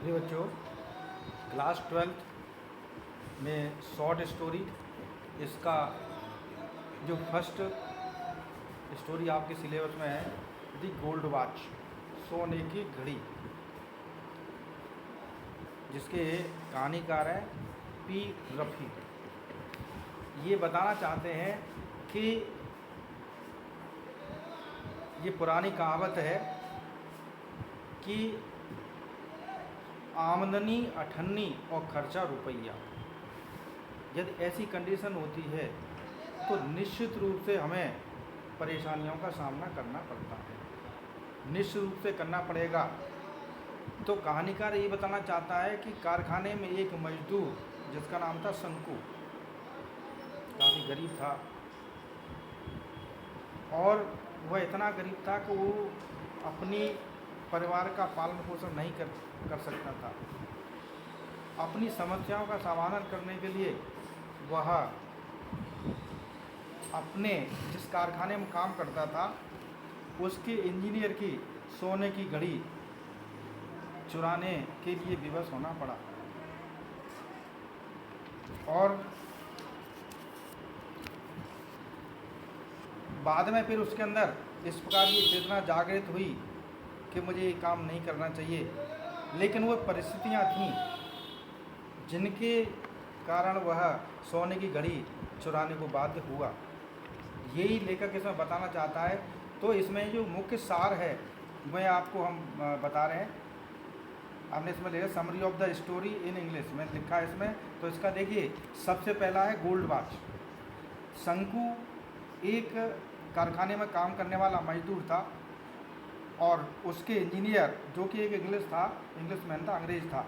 प्रिय बच्चों, क्लास 12 में शॉर्ट स्टोरी इसका जो फर्स्ट स्टोरी आपके सिलेबस में है दी गोल्ड वॉच, सोने की घड़ी, जिसके कहानीकार हैं पी रफ़ी। ये बताना चाहते हैं कि ये पुरानी कहावत है कि आमदनी अठन्नी और खर्चा रुपया। यदि ऐसी कंडीशन होती है तो निश्चित रूप से हमें परेशानियों का सामना करना पड़ता है, निश्चित रूप से करना पड़ेगा। तो कहानीकार ये बताना चाहता है कि कारखाने में एक मजदूर जिसका नाम था शंकु, काफ़ी गरीब था और वह इतना गरीब था कि वो अपनी परिवार का पालन पोषण नहीं कर सकता था। अपनी समस्याओं का समाधान करने के लिए वह अपने जिस कारखाने में काम करता था उसके इंजीनियर की सोने की घड़ी चुराने के लिए विवश होना पड़ा। और बाद में फिर उसके अंदर इस प्रकार की चेतना जागृत हुई कि मुझे ये काम नहीं करना चाहिए, लेकिन वो परिस्थितियाँ थीं जिनके कारण वह सोने की घड़ी चुराने को बाध्य हुआ। यही लेखक इसमें बताना चाहता है। तो इसमें जो मुख्य सार है वह आपको हम बता रहे हैं। आपने इसमें लिखा summary of the story in English में लिखा है इसमें। तो इसका देखिए, सबसे पहला है गोल्ड वॉच। शंकु एक कारखाने में काम करने वाला मजदूर था और उसके इंजीनियर जो कि एक इंग्लिशमैन था, अंग्रेज था,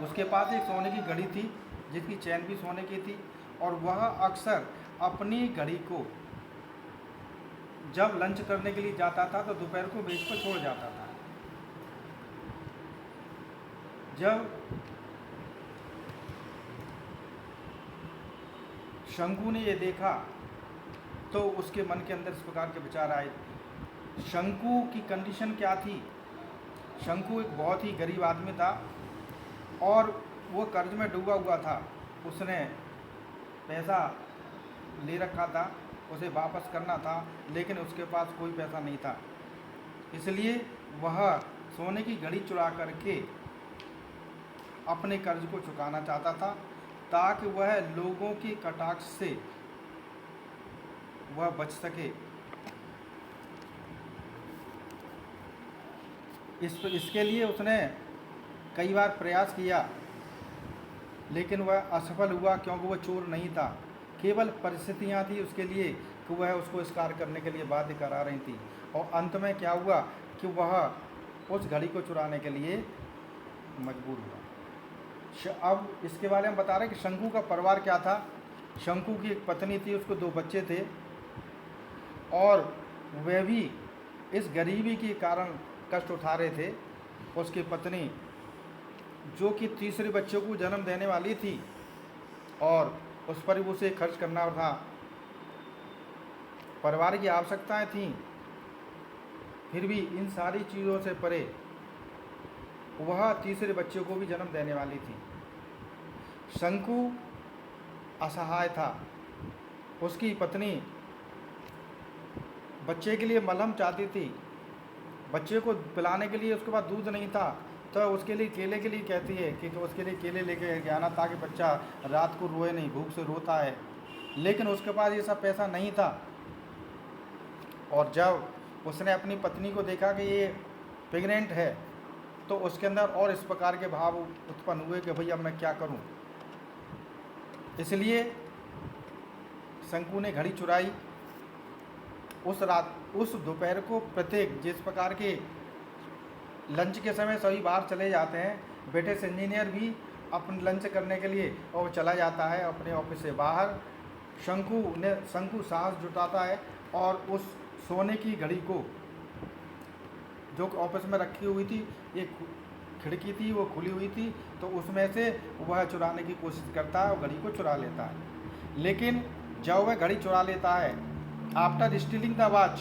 उसके पास एक सोने की घड़ी थी जिसकी चैन भी सोने की थी। और वह अक्सर अपनी घड़ी को जब लंच करने के लिए जाता था तो दोपहर को बेच कर छोड़ जाता था। जब शंकु ने ये देखा तो उसके मन के अंदर इस प्रकार के विचार आए। शंकु की कंडीशन क्या थी? शंकु एक बहुत ही गरीब आदमी था और वो कर्ज में डूबा हुआ था। उसने पैसा ले रखा था, उसे वापस करना था, लेकिन उसके पास कोई पैसा नहीं था। इसलिए वह सोने की घड़ी चुरा करके अपने कर्ज को चुकाना चाहता था ताकि वह लोगों की कटाक्ष से वह बच सके। इसके लिए उसने कई बार प्रयास किया, लेकिन वह असफल हुआ क्योंकि वह चोर नहीं था। केवल परिस्थितियाँ थी उसके लिए कि वह उसको इस कार्य करने के लिए बाध्य करा रही थी। और अंत में क्या हुआ कि वह उस घड़ी को चुराने के लिए मजबूर हुआ। अब इसके बारे में बता रहे हैं कि शंकु का परिवार क्या था। शंकु की एक पत्नी थी, उसको 2 बच्चे थे और वह भी इस गरीबी के कारण कष्ट उठा रहे थे। उसकी पत्नी जो कि तीसरे बच्चे को जन्म देने वाली थी और उस पर भी उसे खर्च करना था, परिवार की आवश्यकताएं थीं, फिर भी इन सारी चीज़ों से परे वह तीसरे बच्चे को भी जन्म देने वाली थी। शंकु असहाय था। उसकी पत्नी बच्चे के लिए मलहम चाहती थी, बच्चे को पिलाने के लिए उसके पास दूध नहीं था, तो उसके लिए केले के लिए कहती है कि उसके लिए केले लेके आना ताकि बच्चा रात को रोए नहीं, भूख से रोता है, लेकिन उसके पास ये सब पैसा नहीं था। और जब उसने अपनी पत्नी को देखा कि ये प्रेग्नेंट है तो उसके अंदर और इस प्रकार के भाव उत्पन्न हुए कि भई अब मैं क्या करूं। इसलिए शंकु ने घड़ी चुराई। उस दोपहर को प्रत्येक जिस प्रकार के लंच के समय सभी बाहर चले जाते हैं, ब्रिटिश इंजीनियर भी अपने लंच करने के लिए और चला जाता है अपने ऑफिस से बाहर। शंकु साहस जुटाता है और उस सोने की घड़ी को जो ऑफिस में रखी हुई थी, एक खिड़की थी वो खुली हुई थी, तो उसमें से वह चुराने की कोशिश करता है और घड़ी को चुरा लेता है। लेकिन जब वह घड़ी चुरा लेता है, आफ्टर स्टीलिंग द वॉच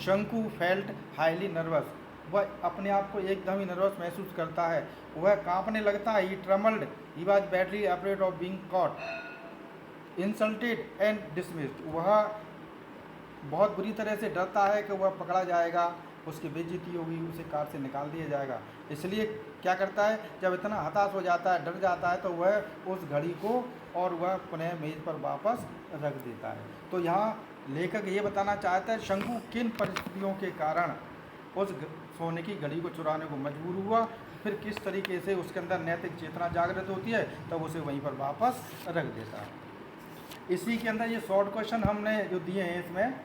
शंकु फेल्ट हाईली नर्वस, वह अपने आप को एकदम ही नर्वस महसूस करता है, वह कांपने लगता है। He trembled, he was badly afraid of being caught, insulted and dismissed. वह बहुत बुरी तरह से डरता है कि वह पकड़ा जाएगा, उसकी बेइज्जती होगी, उसे कार से निकाल दिया जाएगा। इसलिए क्या करता है, जब इतना हताश हो जाता है, डर जाता है, तो वह उस घड़ी को और वह पुनः मेज पर वापस रख देता है। तो यहाँ लेखक ये बताना चाहता है शंकु किन परिस्थितियों के कारण उस सोने की घड़ी को चुराने को मजबूर हुआ, फिर किस तरीके से उसके अंदर नैतिक चेतना जागृत होती है, तब उसे वहीं पर वापस रख देता है। इसी के अंदर ये शॉर्ट क्वेश्चन हमने जो दिए हैं, इसमें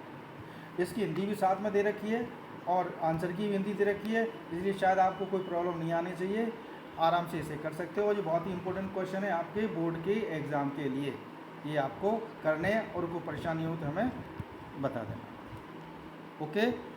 इसकी हिंदी भी साथ में दे रखी है और आंसर की भी हिंदी दे रखी है, इसलिए शायद आपको कोई प्रॉब्लम नहीं आनी चाहिए, आराम से इसे कर सकते हो। ये बहुत ही इंपॉर्टेंट क्वेश्चन है आपके बोर्ड के एग्ज़ाम के लिए, ये आपको करने हैं और कोई परेशानी हो तो हमें बता देना। ओके।